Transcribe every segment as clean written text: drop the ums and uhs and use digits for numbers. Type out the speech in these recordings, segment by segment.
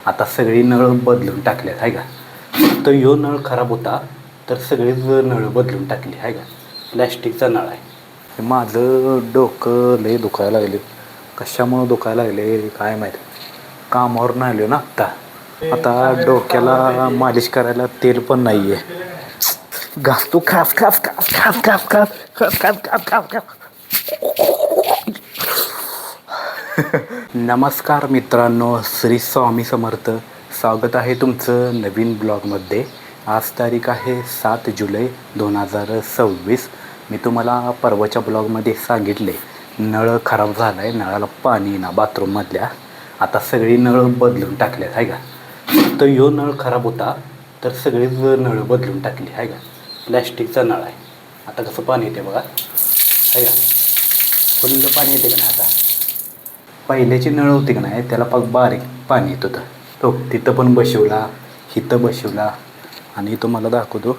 आता सगळी नळ बदलून टाकल्यात आहे का. फक्त ह्यो नळ खराब होता तर सगळीच नळ बदलून टाकली आहे का. प्लॅस्टिकचा नळ आहे. माझं डोकं लय दुखायला लागले. कशामुळं दुखायला लागले काय माहीत. कामावरून आलो ना आता डोक्याला मालिश करायला तेल पण नाही आहे. घास तू खास खास खास खास खास खास खास खास खास खास खास. नमस्कार मित्रांनो, श्री स्वामी समर्थ. स्वागत आहे तुमचं नवीन ब्लॉगमध्ये. आज तारीख आहे 7 जुलै 2026. मी तुम्हाला परवाच्या ब्लॉगमध्ये सांगितले नळ खराब झाला आहे, नळाला पाणी ना बाथरूममधल्या. आता सगळी नळ बदलून टाकल्यात आहे का. फक्त ह्यो नळ खराब होता तर सगळीच नळ बदलून टाकली आहे का. प्लॅस्टिकचा नळ आहे. आता कसं पाणी येते बघा आहे का. फुल्ल पाणी येते का नाही. आता पहिल्याची नळ होती का नाही त्याला पाक बारीक पाणी येत होतं. तो तिथं पण बसवला, इथं बसवला आणि तुम्हाला दाखवतो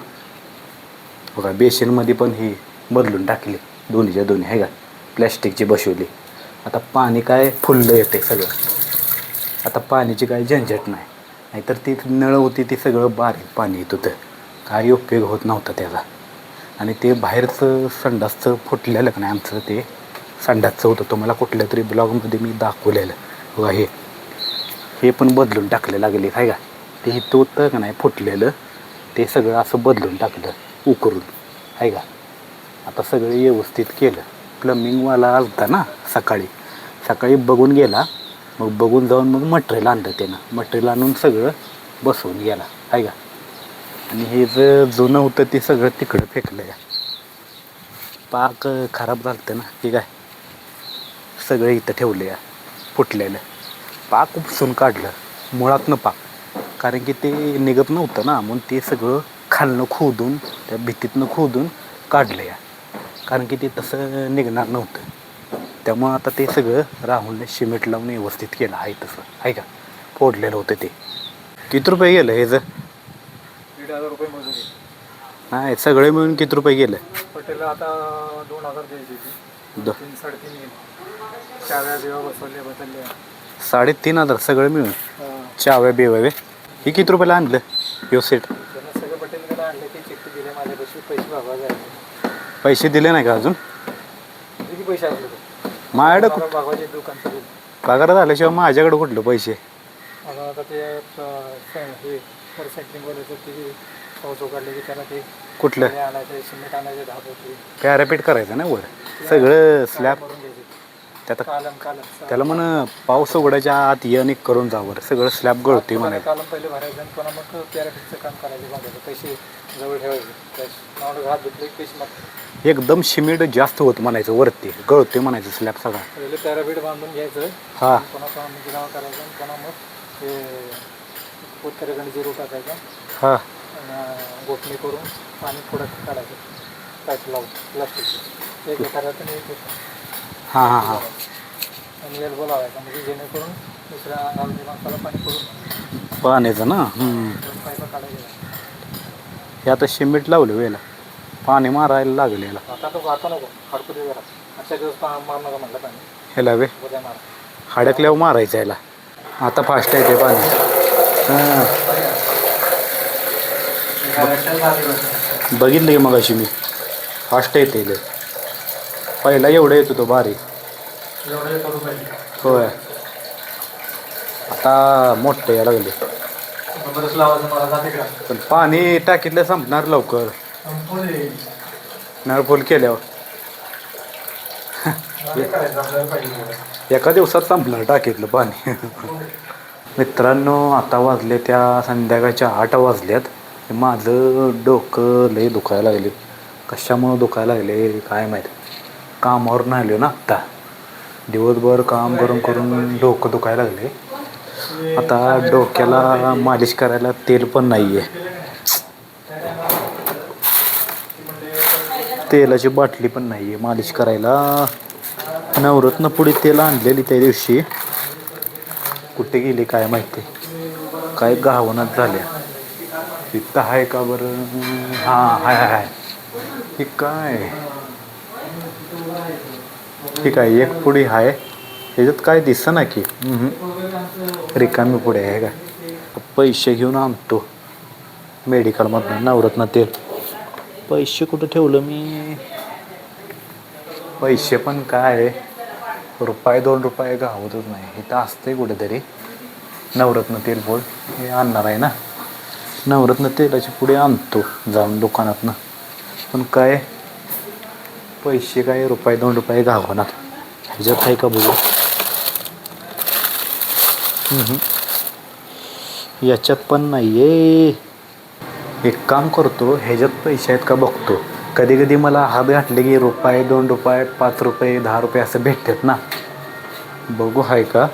बघा. बेसिनमध्ये पण ही बदलून टाकली, दोन्हीच्या दोन्ही आहे का. प्लॅस्टिकची बसवली. आता पाणी काय फुल्लं येते सगळं. आता पाण्याची काही झंझट नाही. नाहीतर ती नळ होती ती सगळं बारीक पाणी येत होतं. काही उपयोग होत नव्हता त्याचा. आणि ते बाहेरचं संडासचं फुटलेलं का नाही आमचं, ते संडासचं होतं. तुम्हाला कुठल्या तरी ब्लॉगमध्ये मी दाखवलेलं बघा. हे पण बदलून टाकलं लागले आहे का. ते इथं होतं का नाही फुटलेलं, ते सगळं असं बदलून टाकलं उकरून आहे का. आता सगळं व्यवस्थित केलं. प्लंबिंगवाला आलता ना सकाळी बघून गेला. मग बघून जाऊन मग मटेरियल आणलं त्यानं. मटेरियल आणून सगळं बसवून गेला आहे का. आणि हे जे जुनं होतं ते सगळं तिकडं फेकलं आहे. पाक खराब झालं ना ठीक आहे. सगळं इथं ठेवलं या फुटलेलं. पाक उपसून काढलं मुळातनं पाक. कारण की ते निघत नव्हतं ना, म्हणून ते सगळं खालनं खोदून त्या भिंतीतनं खोदून काढलं या. कारण की ते तसं निघणार नव्हतं. त्यामुळं आता ते सगळं राहुलने सिमेंट लावून व्यवस्थित केलं आहे. तसं आहे का. फोडलेलं होतं ते. किती रुपये गेलं हे जर 1,500 रुपये मजुरी नाही सगळे मिळून किती रुपये गेलं. पटेलला आता 2,000 द्यायची. 3-3.5 गेले. चाव्या बिवा बसवल्या बदलल्या. 3,500 सगळं मिळून. चाव्या बिव्या हे किती रुपयाला आणलं यो सेट. त्यांना सगळं पटेलकडे आणलं की चिठ्ठी दिले माझ्यापाशी. पैसे भागवा जायचे. पैसे दिले नाही का अजून. किती पैसे असले माझ्याकडं भागवायचे दुकानचं बिल. पगार झाल्याशिवाय माझ्याकडे कुठलं पैसे. आता ते हे सायकलिंगवाल्याचं ते पाऊस उघडले की त्याला ते कुठलं आणायचं, सिमेंट आणायचे 10 पोती. पॅरापीट करायचं ना वर सगळं स्लॅब. करून घ्यायचे. त्यात कालम त्याला म्हण पाऊस उघडायच्या आत आणि करून जावर सगळं स्लॅब गळतोय म्हणायचं. कालम पहिले भरायचं आणि पुन्हा मग पॅरापीटचं काम करायचं. बांधायचं पैसे जवळ ठेवायचे. हात धुतले पैसे मग एकदम सिमेंट जास्त होत म्हणायचं वरती गळतोय म्हणायचं स्लॅब सगळा. पहिले पॅरापीट बांधून घ्यायचं. हां पुन्हा गिरावा करायचं आणि पुन्हा मग ते उत्तरेकडे जिरू टाकायचं. हां गोठणी करून पाणी पुढं काढायचं. पाईप लावून प्लास्टिकचं एक एखाद्यातून एक हां हां हां आणि एल्बो लावायचा. म्हणजे जेणेकरून दुसऱ्या माणसाला पाणी पडून पाण्याचं ना. पाईपा काढायचं. हे आता सिमेंट लावलं वेळेला पाणी मारायला लागलं याला. आता नको हडकू दे जरा. आजच्या दिवस मार नका म्हटलं पाणी. ह्याला वे उद्या मारा. हाडकल्यावर मारायचं याला. आता फास्ट आहे ते पाणी. बघितलं की मग अशी मी फास्ट येते ते. पहिला एवढं येत होतं बारीक. होय आता मोठं यायला लागले. पण पाणी टाकीतलं संपणार लवकर नळ फुल केल्यावर. एका दिवसात संपणार टाकीतलं पाणी. मित्रांनो आता वाजले त्या संध्याकाळच्या 8 वाजल्यात. माझं डोकं लय दुखायला लागले. कशामुळं दुखायला लागले काय माहीत. कामावरून आलो ना आत्ता. दिवसभर काम करून करून डोकं दुखायला लागले. आता डोक्याला मालिश करायला तेल पण नाही आहे. तेलाची बाटली पण नाही आहे मालिश करायला. नवरत्न पुढे तेल आणलेली त्या दिवशी कुठे गेली काय माहिती. काय गावनाच झाल्या. इथं आहे का बरं. हां हाय ही काय ठीक आहे. एक पुडी आहे ह्याच्यात काय दिसतं ना की रिकामी पुढे आहे का. पैसे घेऊन आणतो मेडिकलमधनं नवरत्न तेल. पैसे कुठं ठेवलं मी? पैसे पण काय रुपये 2 रुपये गावतच नाही. इथं असतंय कुठेतरी नवरत्न तेल. बोल हे आणणार आहे ना, नवरत्न तेलाची पुढे आणतो जाऊन दुकानातनं. पण काय पैसे काय रुपये 2 रुपये गावणार. ह्याच्यात आहे का बघू? याच्यात पण नाही आहे. एक काम करतो, ह्याच्यात पैसे आहेत का बघतो. कधी कधी मला हात घातले की रुपये 2 रुपये 5 रुपये 10 रुपये असं भेटतात ना. बघू आहे का?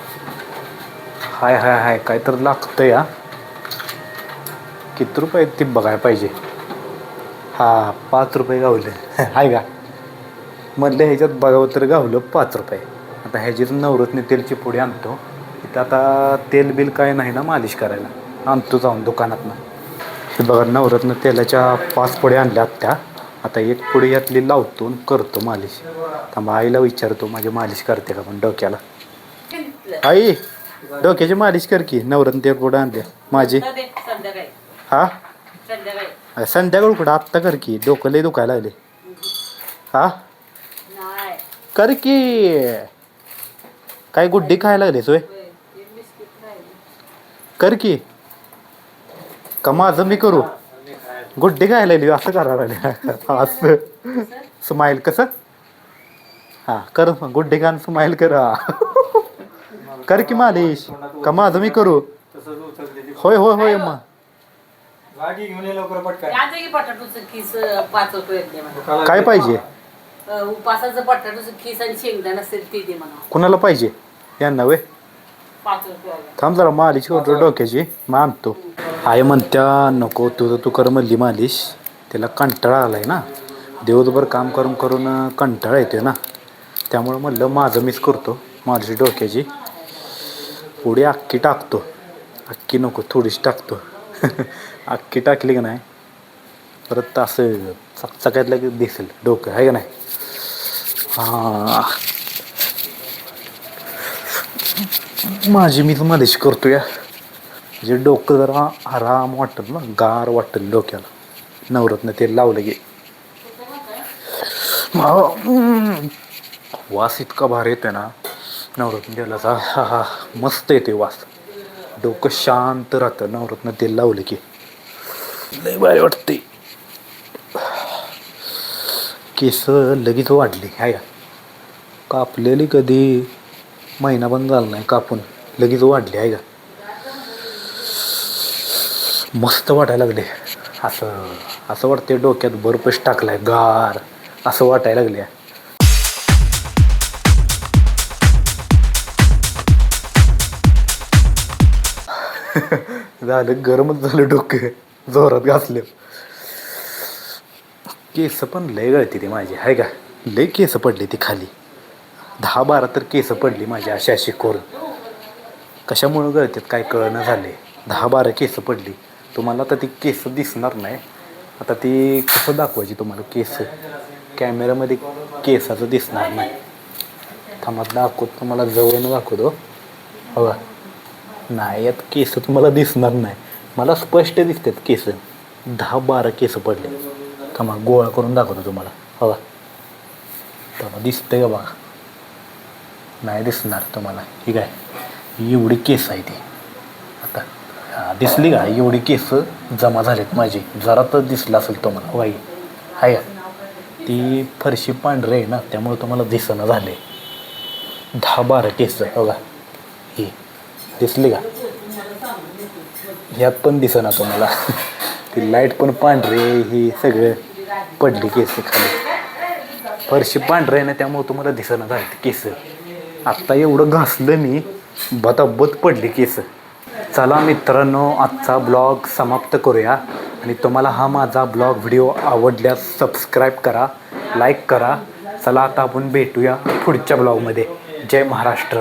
हाय हाय हाय काय तर लागतं या. किती रुपये ते बघायला पाहिजे. हां 5 रुपये गावले आहे का? म्हटलं ह्याच्यात बघावं तर गावलं 5 रुपये. आता ह्याचीच नवरत्न तेलची पुढे आणतो. इथं आता तेल बिल काय नाही ना मालिश करायला. आणतो जाऊन दुकानातनं. हे बघा नवरत्न तेलाच्या 5 पुढे आणल्या त्या. आता एक पुढे यातली लावतो आणि करतो मालिश. थांबा आईला विचारतो माझी मालिश करते का पण डोक्याला. आई डोक्याची मालिश कर की. नवरत्न तेल पुढे आणले माझी. हा संध्याकाळ कुठं आत्ता कर की. डोकं लय दुखायला लागले. हा कर की. काय गुड्डी खायला लागली सोय? कर की. का माझं मी करू? गुड्डी खायला लागली असं करायला लागले. असं स्माईल कसं? हां कर गुड्डी खान स्माईल कर. कर की मालिश. का माझं मी करू? होय होय होय मग काय पाहिजे? उपासाचं बटाटूचं खीस आणि शेंगदाणा असेल ते दे म्हणा. कुणाला पाहिजे? यांना वे 5 रुपये. थांब जरा मालिश करतो डोक्याची. मग आणतो. आई म्हणत्या नको तुझं तू कर म्हणली मालिश. त्याला कंटाळा आलाय ना. दिवसभर काम करून करून कंटाळा येते ना. त्यामुळं म्हणलं माझं मीच करतो मालिश डोक्याची. पुढे अख्खी टाकतो. अख्खी नको थोडीशी टाकतो. अख्खी टाकली का नाही परत असं चकचकायला दिसेल डोकं आहे का नाही. हां माझी मीच मालिश करतो या. म्हणजे डोकं जरा आराम वाटेल ना, गार वाटेल डोक्याला नवरत्न तेल लावलं की. वास इतका भारी येते ना नवरत्न तेलाचा. हा हा मस्त येते वास. डोकं शांत राहतं नवरत्न तेल लावलं की. लय भारी वाटते. केस लगेच वाढली आहे का? कापलेली कधी महिना पण झाला नाही कापून लगेच वाढली आहे का? मस्त वाटायला लागले. असं असं वाटते डोक्यात बर्फच टाकलाय गार असं वाटायला लागले. झालं गरमच झालं डोकं जोरात घासले. केस पण लय गळते ती माझी आहे का? लय केस पडली ती खाली. 10-12 तर केस पडली माझी अशी अशी करून. कशामुळं गळतात काय कळणं झाले. 10-12 केस पडली. तुम्हाला आता ती केस दिसणार नाही. आता ती कसं दाखवायची तुम्हाला केस? कॅमेऱ्यामध्ये केसाचं दिसणार नाही. थांबा दाखवतो तुम्हाला जवळनं दाखवतो. हवा नाही यात केस तुम्हाला दिसणार नाही. मला स्पष्ट दिसतात केस. 10-12 केस पडले. थांबा गोळा करून दाखवतो तुम्हाला. हवा थांबा दिसतंय का बघा? नाही दिसणार तुम्हाला. ठीक आहे एवढी केस आहे ती. आता दिसली का? एवढी केस जमा झालेत माझी. जरा तर दिसलं असेल तुम्हाला. वाई आहे का? ती फरशी पांढरी आहे ना त्यामुळे तुम्हाला दिसणं झाले. 10-12 केस बघा. ही दिसली का? ह्यात पण दिसना तुम्हाला. ती लाईट पण पांढरी ही सगळं पडली केस खाली. फरशी पांढरी आहे ना त्यामुळे तुम्हाला दिसना झाली केस. आत्ता एवढं घासलं मी बताबत पडली केस. चला मित्रांनो आजचा ब्लॉग समाप्त करूया. आणि तुम्हाला हा माझा ब्लॉग व्हिडिओ आवडल्यास सबस्क्राईब करा, लाईक करा. चला आता आपण भेटूया पुढच्या ब्लॉगमध्ये. जय महाराष्ट्र.